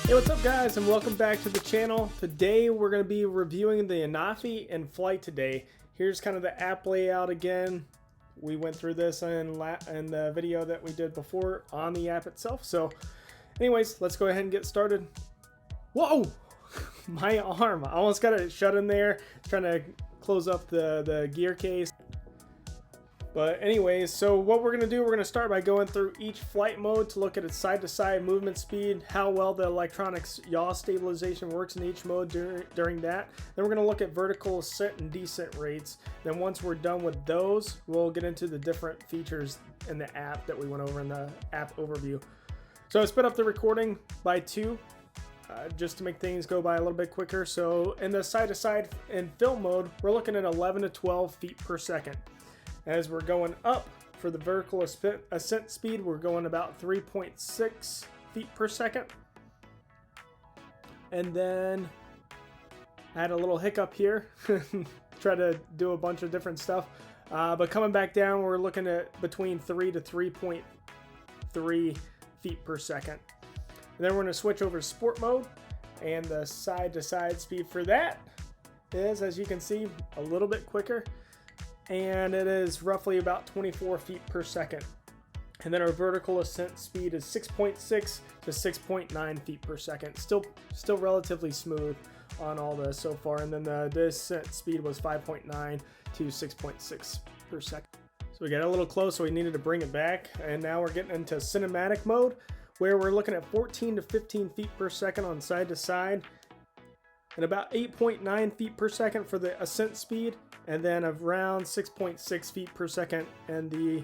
Hey, what's up guys, and welcome back to the channel. Today we're going to be reviewing the Anafi in flight today. Here's kind of the app layout again. We went through this in the video that we did before on the app itself. So anyways, let's go ahead and get started. Whoa! My arm, I almost got it shut in there, trying to close up the gear case. But anyways, so what we're going to do, we're going to start by going through each flight mode to look at its side-to-side movement speed, how well the electronics yaw stabilization works in each mode during that. Then we're going to look at vertical ascent and descent rates. Then once we're done with those, we'll get into the different features in the app that we went over in the app overview. So I sped up the recording by 2. Just to make things go by a little bit quicker. So in the side-to-side in film mode, we're looking at 11 to 12 feet per second. As we're going up for the vertical ascent speed, we're going about 3.6 feet per second. And then I had a little hiccup here, try to do a bunch of different stuff. But coming back down, we're looking at between 3 to 3.3 feet per second. And then we're going to switch over to sport mode, and the side-to-side speed for that is, as you can see, a little bit quicker. And it is roughly about 24 feet per second. And then our vertical ascent speed is 6.6 to 6.9 feet per second. Still relatively smooth on all this so far. And then the descent speed was 5.9 to 6.6 per second. So we got a little close, so we needed to bring it back. And now we're getting into cinematic mode, where we're looking at 14 to 15 feet per second on side to side, and about 8.9 feet per second for the ascent speed, and then around 6.6 feet per second and the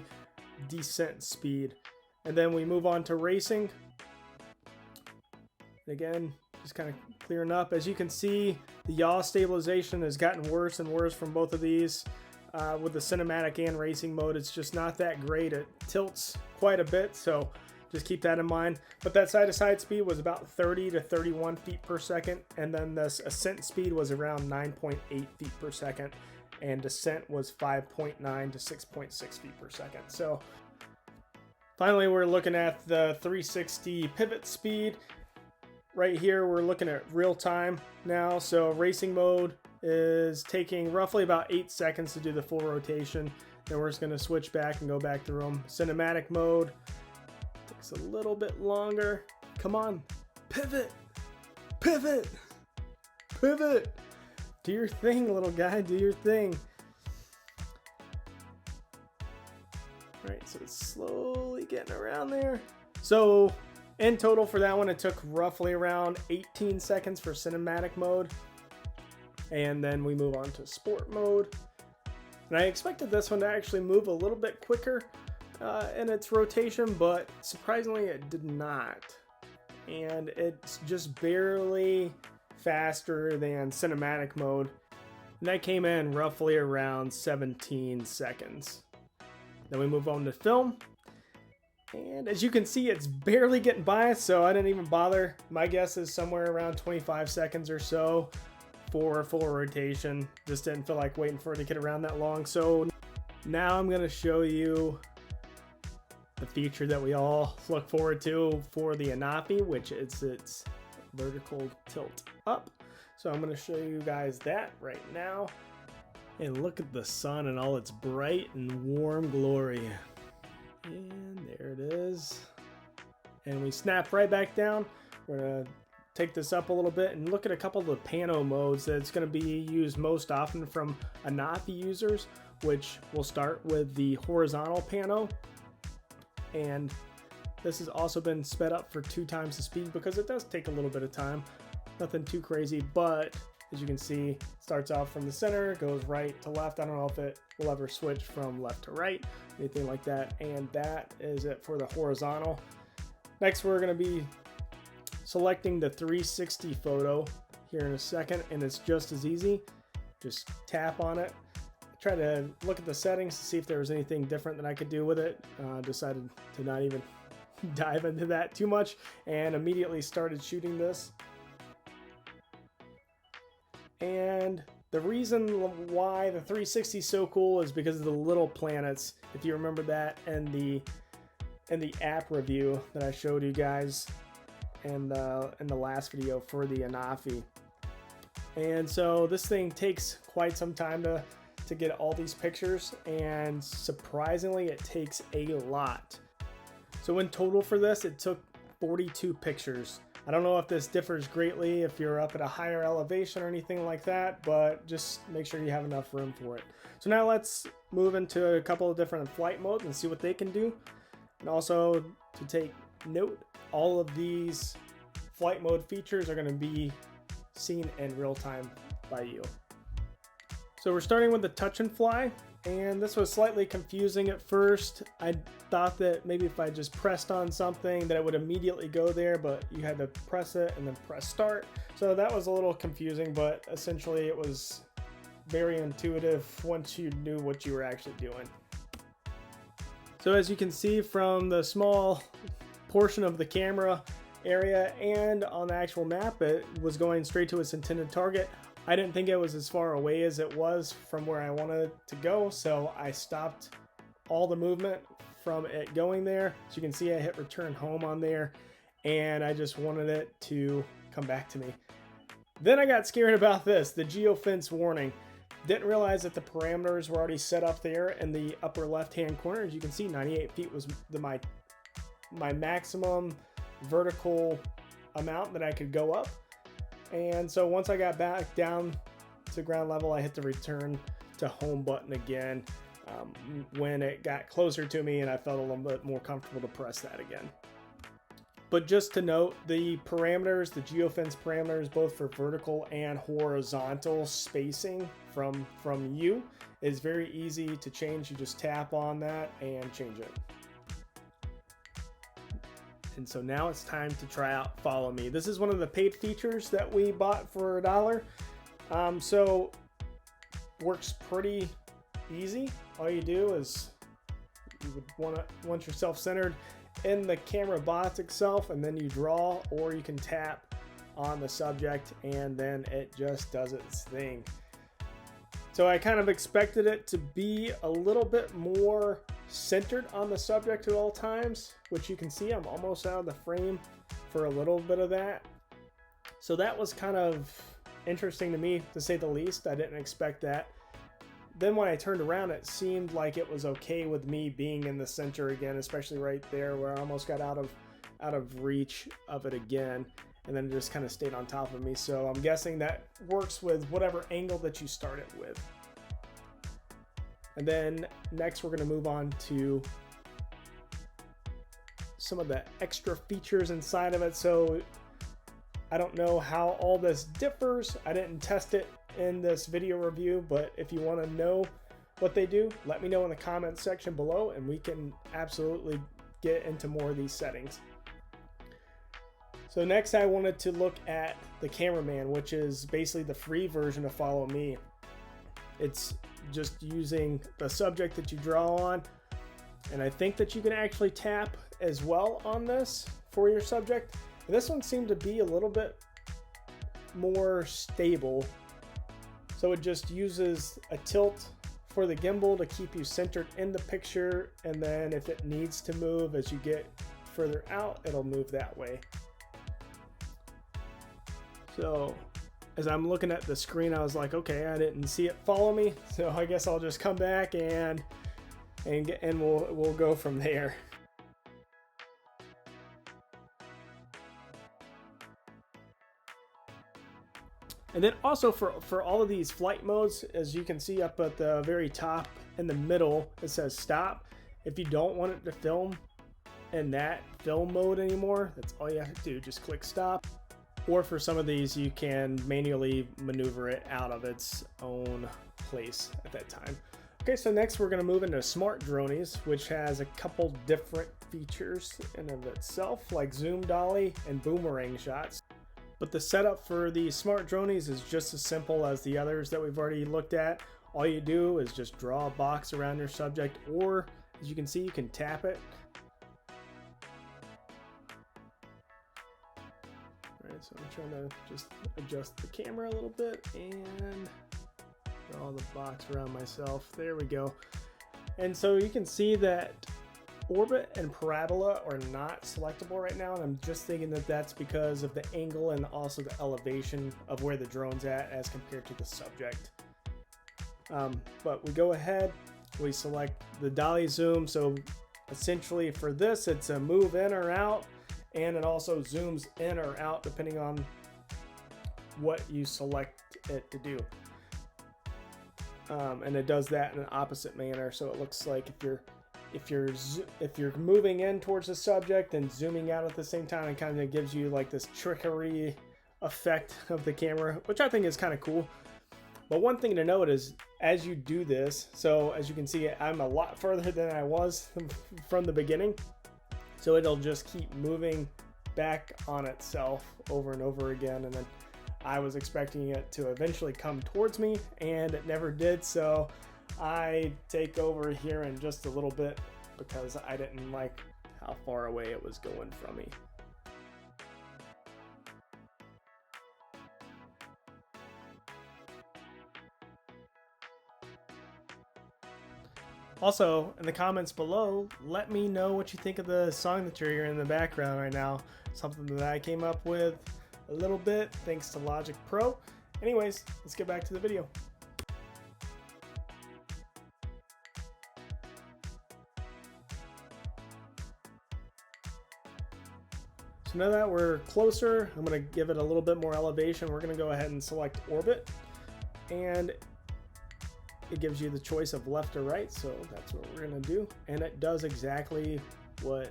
descent speed. And then we move on to racing. Again, just kind of clearing up. As you can see, the yaw stabilization has gotten worse and worse from both of these. With the cinematic and racing mode, it's just not that great. It tilts quite a bit, so just keep that in mind. But that side-to-side speed was about 30 to 31 feet per second, and then the ascent speed was around 9.8 feet per second, and descent was 5.9 to 6.6 feet per second. So finally, we're looking at the 360 pivot speed. Right here, we're looking at real time now. So racing mode is taking roughly about 8 seconds to do the full rotation. Then we're just going to switch back and go back through them. Cinematic mode takes a little bit longer. Come on, pivot, pivot, pivot. Do your thing, little guy, do your thing. All right, so it's slowly getting around there. So in total for that one, it took roughly around 18 seconds for cinematic mode. And then we move on to sport mode. And I expected this one to actually move a little bit quicker in its rotation, but surprisingly it did not. And it's just barely faster than cinematic mode, and that came in roughly around 17 seconds. Then we move on to film, and as you can see, it's barely getting by, so I didn't even bother. My guess is somewhere around 25 seconds or so for full rotation. Just didn't feel like waiting for it to get around that long. So now I'm going to show you the feature that we all look forward to for the Anafi, which is its vertical tilt up. So I'm going to show you guys that right now. And look at the sun in all its bright and warm glory. And there it is. And we snap right back down. We're going to take this up a little bit and look at a couple of the Pano modes that's going to be used most often from Anafi users, which we'll start with the horizontal Pano. And this has also been sped up for 2 times the speed because it does take a little bit of time. Nothing too crazy, but as you can see, it starts off from the center, goes right to left. I don't know if it will ever switch from left to right, anything like that. And that is it for the horizontal. Next, we're going to be selecting the 360 photo here in a second, and it's just as easy. Just tap on it. Try to look at the settings to see if there was anything different that I could do with it. Decided to not even dive into that too much, and immediately started shooting this. And the reason why the 360 is so cool is because of the little planets. If you remember that in the app review that I showed you guys, in the last video for the Anafi. And so this thing takes quite some time to get all these pictures, and surprisingly it takes a lot. So in total for this, it took 42 pictures. I don't know if this differs greatly if you're up at a higher elevation or anything like that, but just make sure you have enough room for it. So now let's move into a couple of different flight modes and see what they can do. And also to take note, all of these flight mode features are going to be seen in real time by you. So we're starting with the touch and fly, and this was slightly confusing at first. I thought that maybe if I just pressed on something that it would immediately go there, but you had to press it and then press start. So that was a little confusing, but essentially it was very intuitive once you knew what you were actually doing. So as you can see from the small portion of the camera area and on the actual map, it was going straight to its intended target. I didn't think it was as far away as it was from where I wanted to go, so I stopped all the movement from it going there. So you can see I hit return home on there, and I just wanted it to come back to me. Then I got scared about this, the geofence warning. Didn't realize that the parameters were already set up there in the upper left hand corner. As you can see, 98 feet was my maximum vertical amount that I could go up. And so once I got back down to ground level, I hit the return to home button again when it got closer to me and I felt a little bit more comfortable to press that again. But just to note, the parameters, the geofence parameters, both for vertical and horizontal spacing from you, is very easy to change. You just tap on that and change it. And so now it's time to try out Follow Me. This is one of the paid features that we bought for $1. So works pretty easy. All you do is you would want yourself centered in the camera box itself, and then you draw, or you can tap on the subject and then it just does its thing. So I kind of expected it to be a little bit more centered on the subject at all times, which you can see I'm almost out of the frame for a little bit of that. So that was kind of interesting to me, to say the least. I didn't expect that. Then when I turned around, it seemed like it was okay with me being in the center again, especially right there where I almost got out of reach of it again, and then it just kind of stayed on top of me. So I'm guessing that works with whatever angle that you start it with. And then next we're going to move on to some of the extra features inside of it. So I don't know how all this differs. I didn't test it in this video review, but if you want to know what they do, let me know in the comments section below and we can absolutely get into more of these settings. So next I wanted to look at the cameraman, which is basically the free version of Follow Me. It's just using the subject that you draw on, and I think that you can actually tap as well on this for your subject. And this one seemed to be a little bit more stable. So it just uses a tilt for the gimbal to keep you centered in the picture, and then if it needs to move as you get further out, it'll move that way. So as I'm looking at the screen, I was like, okay, I didn't see it follow me, so I guess I'll just come back and we'll go from there. And then also for all of these flight modes, as you can see up at the very top in the middle, it says stop. If you don't want it to film in that film mode anymore, that's all you have to do, just click stop. Or for some of these, you can manually maneuver it out of its own place at that time. Okay, so next we're going to move into Smart Dronies, which has a couple different features in of itself, like zoom dolly and boomerang shots. But the setup for the Smart Dronies is just as simple as the others that we've already looked at. All you do is just draw a box around your subject, or as you can see, you can tap it. Alright, so I'm trying to just adjust the camera a little bit and draw the box around myself. There we go. And so you can see that orbit and parabola are not selectable right now, and I'm just thinking that that's because of the angle and also the elevation of where the drone's at as compared to the subject. But we go ahead, we select the dolly zoom. So essentially for this, it's a move in or out, and it also zooms in or out depending on what you select it to do. And it does that in an opposite manner. So it looks like if you're moving in towards the subject and zooming out at the same time, it kind of gives you like this trickery effect of the camera, which I think is kind of cool. But one thing to note is as you do this, so as you can see, I'm a lot further than I was from the beginning. So it'll just keep moving back on itself over and over again. And then I was expecting it to eventually come towards me, and it never did. So I take over here in just a little bit because I didn't like how far away it was going from me. Also, in the comments below, let me know what you think of the song that you're hearing in the background right now. Something that I came up with a little bit thanks to Logic Pro. Anyways, let's get back to the video. So now that we're closer, I'm going to give it a little bit more elevation. We're going to go ahead and select orbit, and it gives you the choice of left or right, so that's what we're going to do. And it does exactly what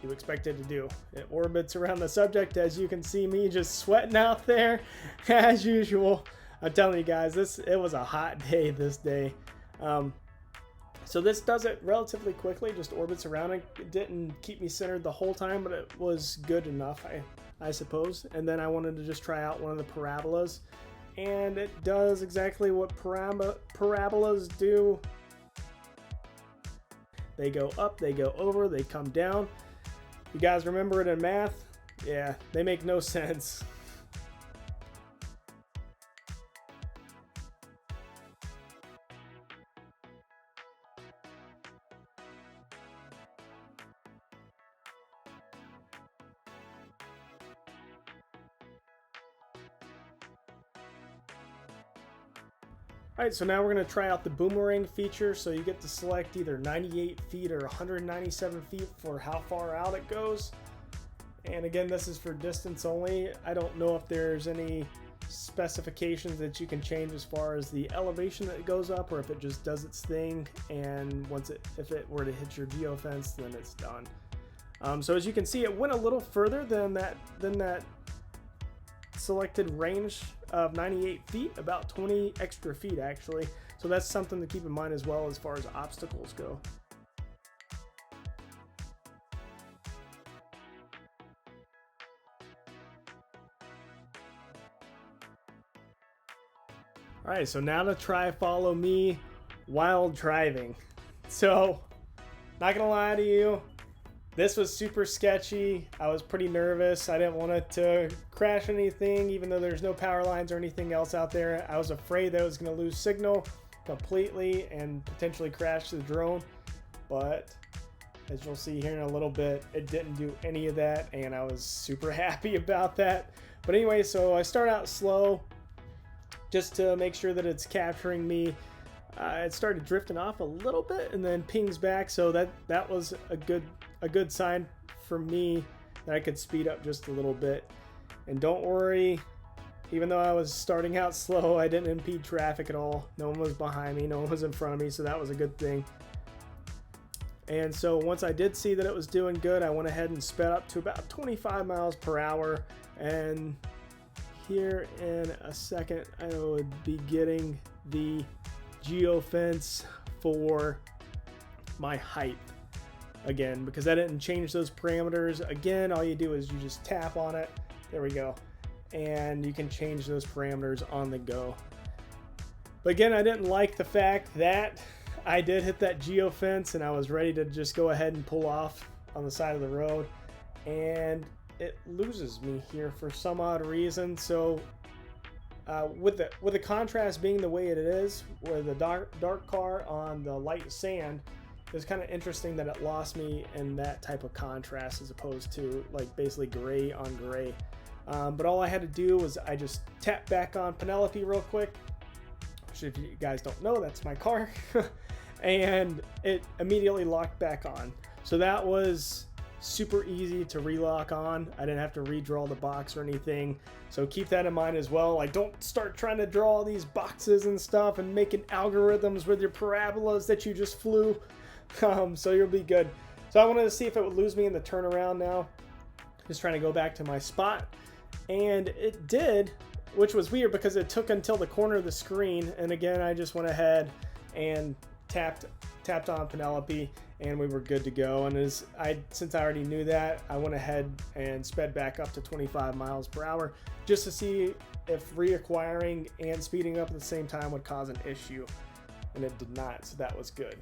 you expect it to do. It orbits around the subject, as you can see me just sweating out there as usual. I'm telling you guys, it was a hot day this day. So this does it relatively quickly, just orbits around it. It didn't keep me centered the whole time, but it was good enough, I suppose. And then I wanted to just try out one of the parabolas, and it does exactly what parabolas do. They go up, they go over, they come down. You guys remember it in math? Yeah, they make no sense. Alright, so now we're going to try out the boomerang feature. So you get to select either 98 feet or 197 feet for how far out it goes. And again, this is for distance only. I don't know if there's any specifications that you can change as far as the elevation that it goes up, or if it just does its thing, and if it were to hit your geofence, then it's done. So as you can see, it went a little further than that selected range of 98 feet, about 20 extra feet actually. So that's something to keep in mind as well as far as obstacles go. Alright, so now to try follow me while driving. So, not gonna lie to you, this was super sketchy. I was pretty nervous. I didn't want it to crash anything, even though there's no power lines or anything else out there. I was afraid that it was going to lose signal completely and potentially crash the drone. But as you'll see here in a little bit, it didn't do any of that, and I was super happy about that. But anyway, so I start out slow just to make sure that it's capturing me. It started drifting off a little bit and then pings back, so that was a good sign for me that I could speed up just a little bit. And don't worry, even though I was starting out slow, I didn't impede traffic at all. No one was behind me, no one was in front of me, so that was a good thing. And so once I did see that it was doing good, I went ahead and sped up to about 25 miles per hour. And here in a second, I would be getting the geofence for my height again, because I didn't change those parameters. Again, all you do is you just tap on it. There we go. And you can change those parameters on the go. But again, I didn't like the fact that I did hit that geofence and I was ready to just go ahead and pull off on the side of the road, and it loses me here for some odd reason. So with the contrast being the way it is, with the dark car on the light sand, it was kind of interesting that it lost me in that type of contrast as opposed to like basically gray on gray. But all I had to do was I just tapped back on Penelope real quick, which if you guys don't know, that's my car. And it immediately locked back on. So that was super easy to relock on. I didn't have to redraw the box or anything. So keep that in mind as well. Like, don't start trying to draw all these boxes and stuff and making algorithms with your parabolas that you just flew. So you'll be good. So I wanted to see if it would lose me in the turnaround now. Just trying to go back to my spot. And it did, which was weird because it took until the corner of the screen. And again, I just went ahead and tapped on Penelope, and we were good to go. And since I already knew that, I went ahead and sped back up to 25 miles per hour just to see if reacquiring and speeding up at the same time would cause an issue, and it did not, so that was good.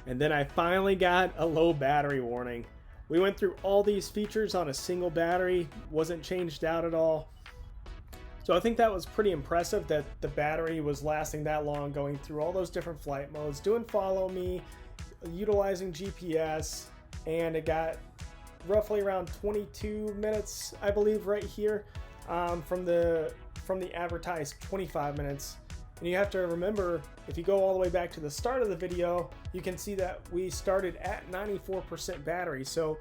And then I finally got a low battery warning. We went through all these features on a single battery, wasn't changed out at all. So I think that was pretty impressive that the battery was lasting that long, going through all those different flight modes, doing follow me, utilizing GPS, and it got roughly around 22 minutes, I believe, right here, from the advertised 25 minutes. And you have to remember, if you go all the way back to the start of the video, you can see that we started at 94% battery. So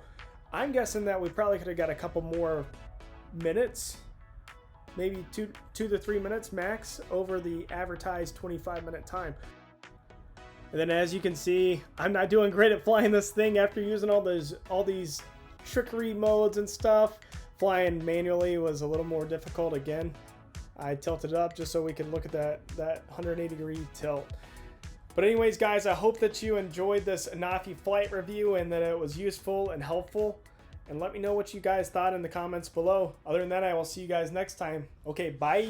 I'm guessing that we probably could have got a couple more minutes, maybe two to 3 minutes max over the advertised 25-minute time. And then as you can see, I'm not doing great at flying this thing after using all these trickery modes and stuff. Flying manually was a little more difficult again. I tilted it up just so we can look at that 180-degree tilt. But anyways, guys, I hope that you enjoyed this Anafi flight review and that it was useful and helpful. And let me know what you guys thought in the comments below. Other than that, I will see you guys next time. Okay, bye.